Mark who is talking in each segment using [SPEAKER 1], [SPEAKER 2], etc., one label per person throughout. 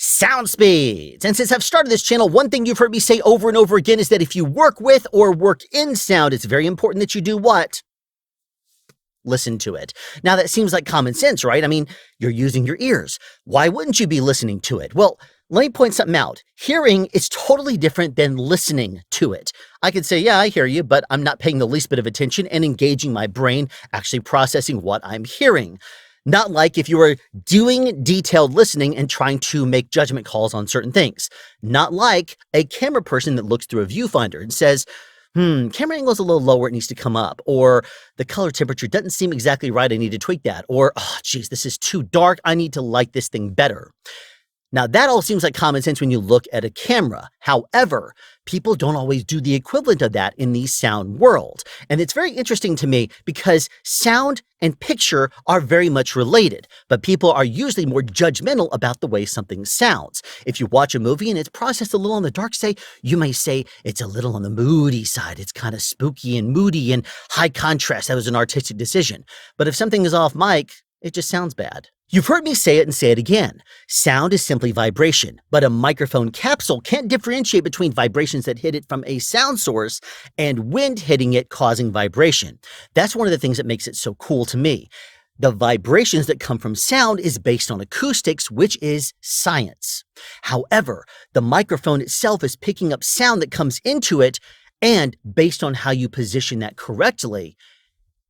[SPEAKER 1] sound speeds. And since I've started this channel, one thing you've heard me say over and over again is that if you work with or work in sound, it's very important that you do what? Listen to it. Now that seems like common sense, right? I mean, you're using your ears. Why wouldn't you be listening to it? Well, let me point something out. Hearing is totally different than listening to it. I could say, yeah, I hear you, but I'm not paying the least bit of attention and engaging my brain, actually processing what I'm hearing. Not like if you were doing detailed listening and trying to make judgment calls on certain things. Not like a camera person that looks through a viewfinder and says, camera angle's a little lower, it needs to come up. Or the color temperature doesn't seem exactly right, I need to tweak that. Or, oh, geez, this is too dark, I need to light this thing better. Now, that all seems like common sense when you look at a camera. However, people don't always do the equivalent of that in the sound world. And it's very interesting to me because sound and picture are very much related, but people are usually more judgmental about the way something sounds. If you watch a movie and it's processed a little on the dark side, you may say it's a little on the moody side. It's kind of spooky and moody and high contrast. That was an artistic decision. But if something is off mic, it just sounds bad. You've heard me say it and say it again. Sound is simply vibration, but a microphone capsule can't differentiate between vibrations that hit it from a sound source and wind hitting it causing vibration. That's one of the things that makes it so cool to me. The vibrations that come from sound is based on acoustics, which is science. However, the microphone itself is picking up sound that comes into it, and based on how you position that correctly,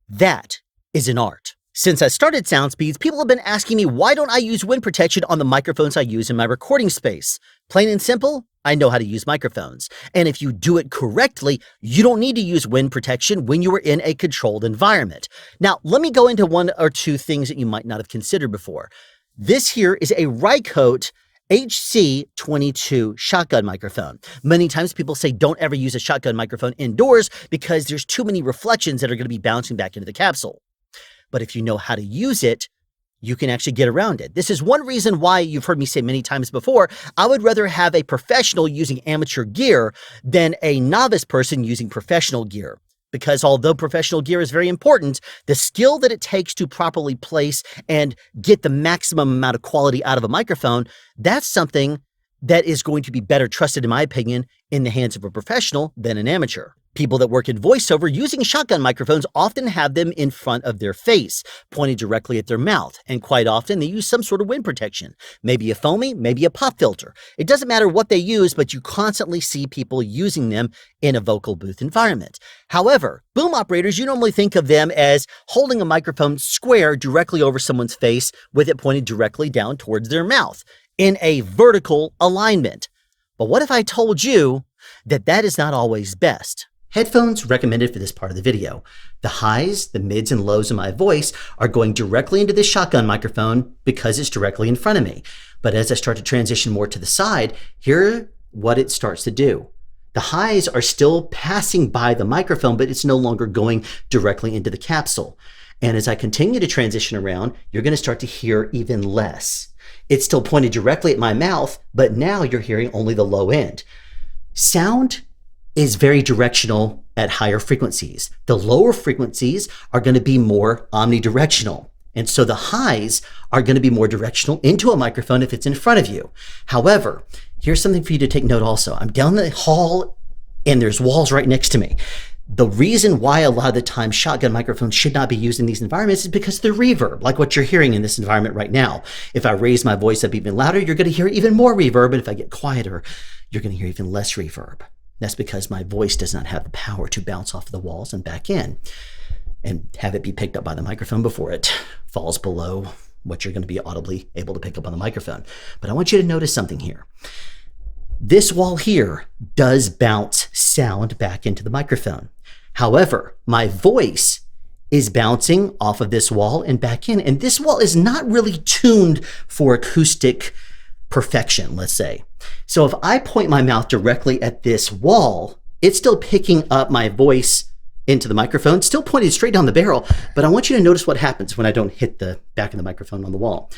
[SPEAKER 1] that is an art. Since I started Sound Speeds, people have been asking me why don't I use wind protection on the microphones I use in my recording space. Plain and simple, I know how to use microphones. And if you do it correctly, you don't need to use wind protection when you are in a controlled environment. Now, let me go into one or two things that you might not have considered before. This here is a Rycote HC22 shotgun microphone. Many times people say don't ever use a shotgun microphone indoors because there's too many reflections that are going to be bouncing back into the capsule. But if you know how to use it, you can actually get around it. This is one reason why you've heard me say many times before, I would rather have a professional using amateur gear than a novice person using professional gear. Because although professional gear is very important, the skill that it takes to properly place and get the maximum amount of quality out of a microphone, that's something that is going to be better trusted, in my opinion, in the hands of a professional than an amateur. People that work in voiceover using shotgun microphones often have them in front of their face, pointed directly at their mouth, and quite often they use some sort of wind protection. Maybe a foamy, maybe a pop filter. It doesn't matter what they use, but you constantly see people using them in a vocal booth environment. However, boom operators, you normally think of them as holding a microphone square directly over someone's face with it pointed directly down towards their mouth in a vertical alignment. But what if I told you that that is not always best? Headphones recommended for this part of the video. The highs, the mids, and lows of my voice are going directly into this shotgun microphone because it's directly in front of me. But as I start to transition more to the side, here's what it starts to do. The highs are still passing by the microphone, but it's no longer going directly into the capsule. And as I continue to transition around, you're going to start to hear even less. It's still pointed directly at my mouth, but now you're hearing only the low end. Sound is very directional at higher frequencies. The lower frequencies are going to be more omnidirectional. And so the highs are going to be more directional into a microphone if it's in front of you. However, here's something for you to take note also. I'm down the hall and there's walls right next to me. The reason why a lot of the time shotgun microphones should not be used in these environments is because they're reverb, like what you're hearing in this environment right now. If I raise my voice up even louder, you're going to hear even more reverb. And if I get quieter, you're going to hear even less reverb. That's because my voice does not have the power to bounce off the walls and back in and have it be picked up by the microphone before it falls below what you're going to be audibly able to pick up on the microphone. But I want you to notice something here. This wall here does bounce sound back into the microphone. However, my voice is bouncing off of this wall and back in, and this wall is not really tuned for acoustic perfection, let's say. So if I point my mouth directly at this wall, it's still picking up my voice into the microphone, still pointed straight down the barrel, but I want you to notice what happens when I don't hit the back of the microphone on the wall.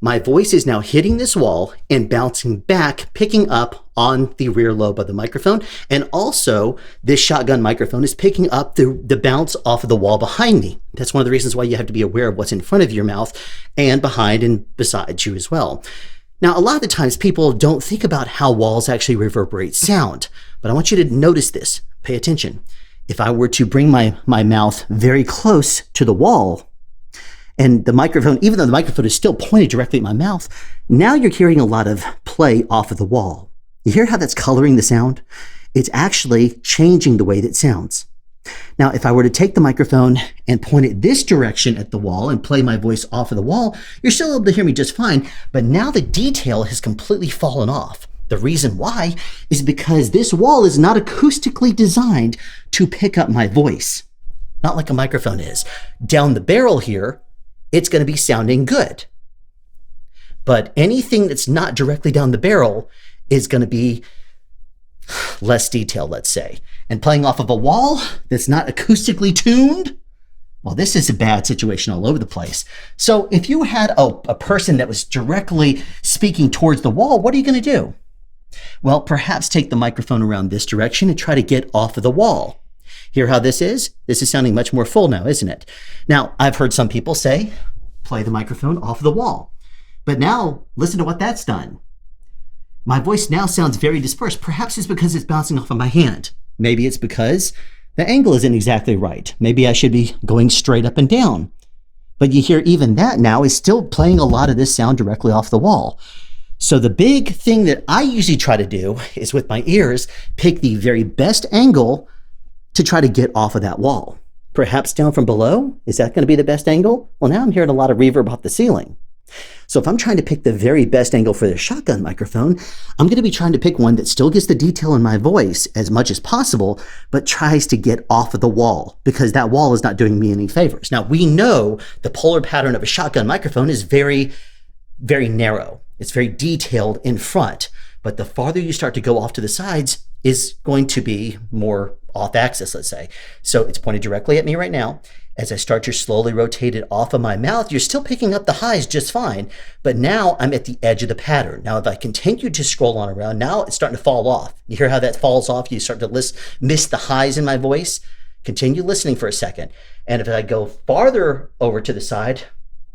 [SPEAKER 1] My voice is now hitting this wall and bouncing back, picking up on the rear lobe of the microphone. And also, this shotgun microphone is picking up the bounce off of the wall behind me. That's one of the reasons why you have to be aware of what's in front of your mouth and behind and beside you as well. Now, a lot of the times people don't think about how walls actually reverberate sound, but I want you to notice this. Pay attention. If I were to bring my mouth very close to the wall and the microphone, even though the microphone is still pointed directly at my mouth, now you're hearing a lot of play off of the wall. You hear how that's coloring the sound? It's actually changing the way that it sounds. Now, if I were to take the microphone and point it this direction at the wall and play my voice off of the wall, you're still able to hear me just fine, but now the detail has completely fallen off. The reason why is because this wall is not acoustically designed to pick up my voice. Not like a microphone is. Down the barrel here, it's going to be sounding good. But anything that's not directly down the barrel is going to be less detailed, let's say. And playing off of a wall that's not acoustically tuned, well, this is a bad situation all over the place. So if you had a person that was directly speaking towards the wall, what are you going to do? Well, perhaps take the microphone around this direction and try to get off of the wall. Hear how this is? This is sounding much more full now, isn't it? Now, I've heard some people say, play the microphone off of the wall. But now, listen to what that's done. My voice now sounds very dispersed. Perhaps it's because it's bouncing off of my hand. Maybe it's because the angle isn't exactly right. Maybe I should be going straight up and down. But you hear even that now is still playing a lot of this sound directly off the wall. So the big thing that I usually try to do is with my ears, pick the very best angle to try to get off of that wall. Perhaps down from below? Is that going to be the best angle? Well, now I'm hearing a lot of reverb off the ceiling. So if I'm trying to pick the very best angle for the shotgun microphone, I'm going to be trying to pick one that still gets the detail in my voice as much as possible, but tries to get off of the wall because that wall is not doing me any favors. Now, we know the polar pattern of a shotgun microphone is very, very narrow. It's very detailed in front, but the farther you start to go off to the sides is going to be more off axis, let's say. So it's pointed directly at me right now. As I start to slowly rotate it off of my mouth, you're still picking up the highs just fine, but now I'm at the edge of the pattern. Now, if I continue to scroll on around, now it's starting to fall off. You hear how that falls off? You start to miss the highs in my voice. Continue listening for a second. And if I go farther over to the side,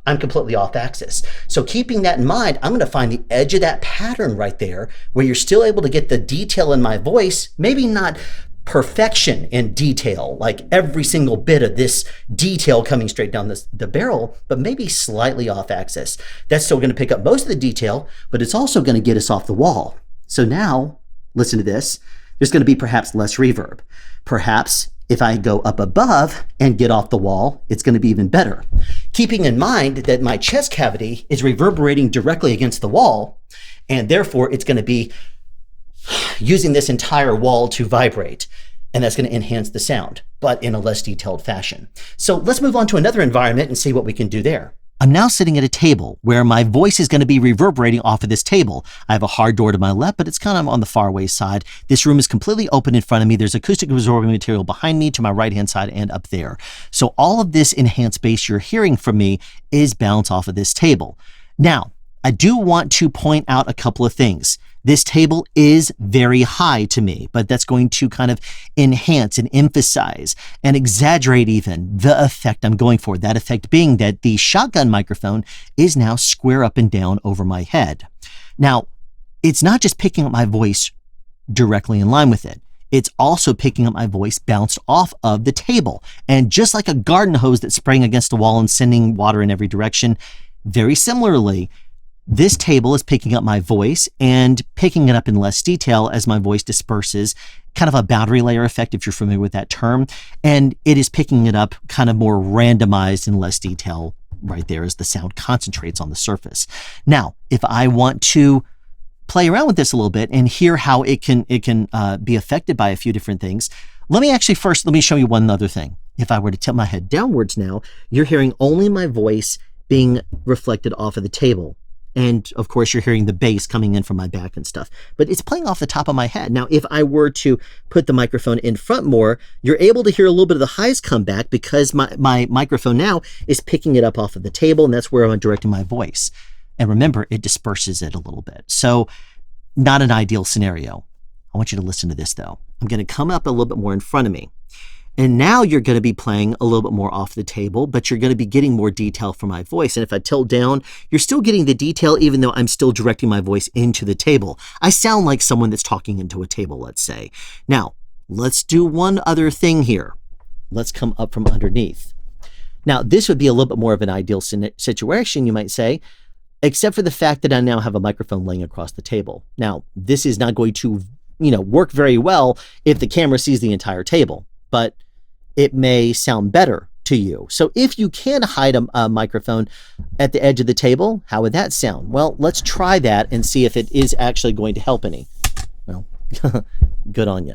[SPEAKER 1] I'm completely off axis. So keeping that in mind, I'm going to find the edge of that pattern right there where you're still able to get the detail in my voice, maybe not perfection in detail, like every single bit of this detail coming straight down the barrel, but maybe slightly off axis. That's still going to pick up most of the detail, but it's also going to get us off the wall. So now, listen to this, there's going to be perhaps less reverb. Perhaps if I go up above and get off the wall, it's going to be even better. Keeping in mind that my chest cavity is reverberating directly against the wall, and therefore it's going to be using this entire wall to vibrate, and that's going to enhance the sound, but in a less detailed fashion. So let's move on to another environment and see what we can do there. I'm now sitting at a table where my voice is going to be reverberating off of this table. I have a hard door to my left, but it's kind of on the far away side. This room is completely open in front of me. There's acoustic absorbing material behind me to my right-hand side and up there. So all of this enhanced bass you're hearing from me is bounced off of this table. Now, I do want to point out a couple of things. This table is very high to me, but that's going to kind of enhance and emphasize and exaggerate even the effect I'm going for. That effect being that the shotgun microphone is now square up and down over my head. Now, it's not just picking up my voice directly in line with it. It's also picking up my voice bounced off of the table. And just like a garden hose that's spraying against the wall and sending water in every direction, very similarly, this table is picking up my voice and picking it up in less detail as my voice disperses, kind of a boundary layer effect if you're familiar with that term. And it is picking it up kind of more randomized in less detail right there as the sound concentrates on the surface. Now, if I want to play around with this a little bit and hear how it can be affected by a few different things, let me show you one other thing. If I were to tilt my head downwards now, you're hearing only my voice being reflected off of the table. And of course, you're hearing the bass coming in from my back and stuff, but it's playing off the top of my head. Now, if I were to put the microphone in front more, you're able to hear a little bit of the highs come back because my microphone now is picking it up off of the table, and that's where I'm directing my voice. And remember, it disperses it a little bit. So not an ideal scenario. I want you to listen to this though. I'm going to come up a little bit more in front of me. And now you're going to be playing a little bit more off the table, but you're going to be getting more detail from my voice. And if I tilt down, you're still getting the detail, even though I'm still directing my voice into the table. I sound like someone that's talking into a table, let's say. Now, let's do one other thing here. Let's come up from underneath. Now, this would be a little bit more of an ideal situation, you might say, except for the fact that I now have a microphone laying across the table. Now, this is not going to, work very well if the camera sees the entire table, but it may sound better to you. So if you can hide a microphone at the edge of the table, how would that sound? Well, let's try that and see if it is actually going to help any. Well, good on you.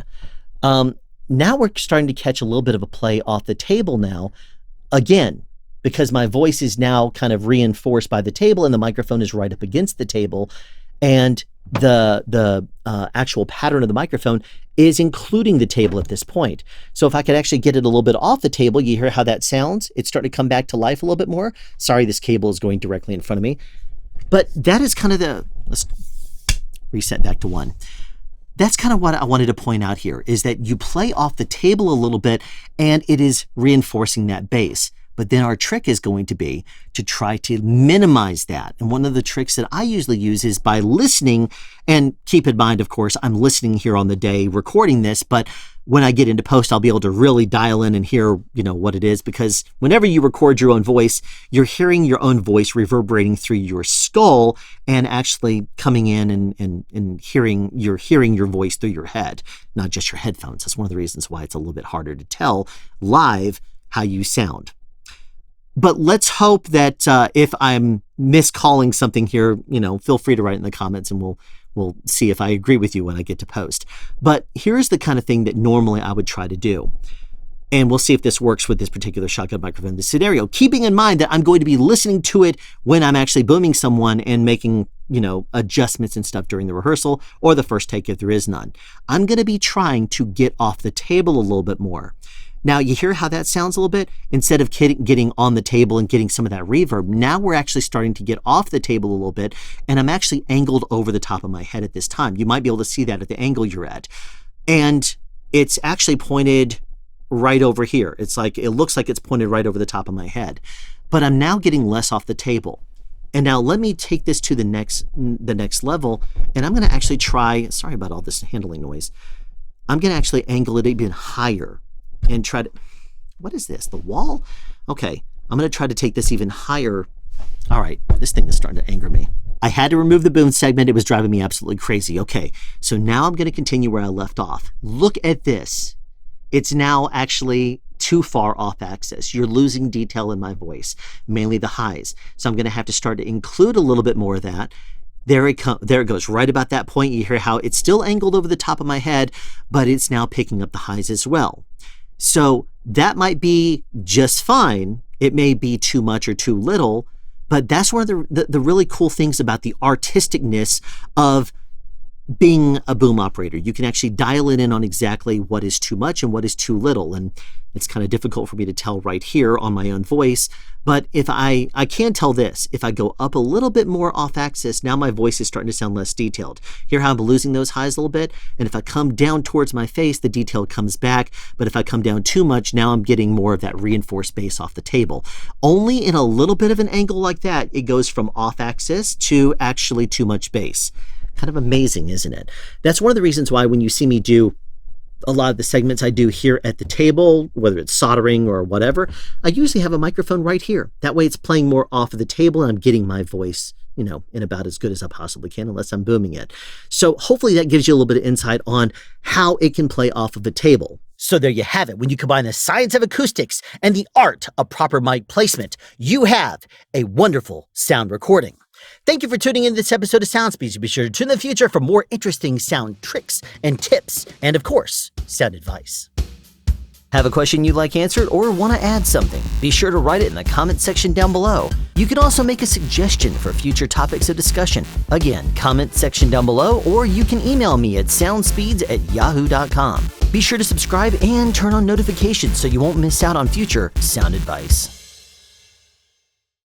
[SPEAKER 1] Now we're starting to catch a little bit of a play off the table now. Again, because my voice is now kind of reinforced by the table and the microphone is right up against the table, and the actual pattern of the microphone is including the table at this point. So if I could actually get it a little bit off the table, you hear how that sounds? It's starting to come back to life a little bit more. Sorry, this cable is going directly in front of me. But that is kind of let's reset back to 1. That's kind of what I wanted to point out here, is that you play off the table a little bit and it is reinforcing that bass. But then our trick is going to be to try to minimize that. And one of the tricks that I usually use is by listening, and keep in mind, of course, I'm listening here on the day recording this, but when I get into post, I'll be able to really dial in and hear, what it is, because whenever you record your own voice, you're hearing your own voice reverberating through your skull and actually coming in and hearing your voice through your head, not just your headphones. That's one of the reasons why it's a little bit harder to tell live how you sound. But let's hope that if I'm miscalling something here, feel free to write in the comments and we'll see if I agree with you when I get to post. But here's the kind of thing that normally I would try to do. And we'll see if this works with this particular shotgun microphone, this scenario, keeping in mind that I'm going to be listening to it when I'm actually booming someone and making, adjustments and stuff during the rehearsal or the first take if there is none. I'm going to be trying to get off the table a little bit more. Now, you hear how that sounds a little bit? Instead of getting on the table and getting some of that reverb, now we're actually starting to get off the table a little bit, and I'm actually angled over the top of my head at this time. You might be able to see that at the angle you're at. And it's actually pointed right over here. It looks like it's pointed right over the top of my head. But I'm now getting less off the table. And now let me take this to the next level, and I'm going to actually try, sorry about all this handling noise, I'm going to actually angle it even higher. And try to, what is this, the wall? Okay, I'm going to try to take this even higher. All right, this thing is starting to anger me. I had to remove the boom segment. It was driving me absolutely crazy. Okay, so now I'm going to continue where I left off. Look at this. It's now actually too far off axis. You're losing detail in my voice, mainly the highs. So I'm going to have to start to include a little bit more of that. There it goes, right about that point. You hear how it's still angled over the top of my head, but it's now picking up the highs as well. So that might be just fine. It may be too much or too little, but that's one of the really cool things about the artisticness of being a boom operator. You can actually dial it in on exactly what is too much and what is too little. And it's kind of difficult for me to tell right here on my own voice. But if I can tell this, if I go up a little bit more off axis, now my voice is starting to sound less detailed. Hear how I'm losing those highs a little bit? And if I come down towards my face, the detail comes back. But if I come down too much, now I'm getting more of that reinforced bass off the table. Only in a little bit of an angle like that, it goes from off axis to actually too much bass. Kind of amazing, isn't it? That's one of the reasons why when you see me do a lot of the segments I do here at the table, whether it's soldering or whatever, I usually have a microphone right here. That way it's playing more off of the table and I'm getting my voice, in about as good as I possibly can, unless I'm booming it. So hopefully that gives you a little bit of insight on how it can play off of a table. So there you have it. When you combine the science of acoustics and the art of proper mic placement, you have a wonderful sound recording. Thank you for tuning in to this episode of SoundSpeeds. Be sure to tune in the future for more interesting sound tricks and tips, and of course, sound advice. Have a question you'd like answered or want to add something? Be sure to write it in the comment section down below. You can also make a suggestion for future topics of discussion. Again, comment section down below, or you can email me at soundspeeds@yahoo.com. Be sure to subscribe and turn on notifications so you won't miss out on future sound advice.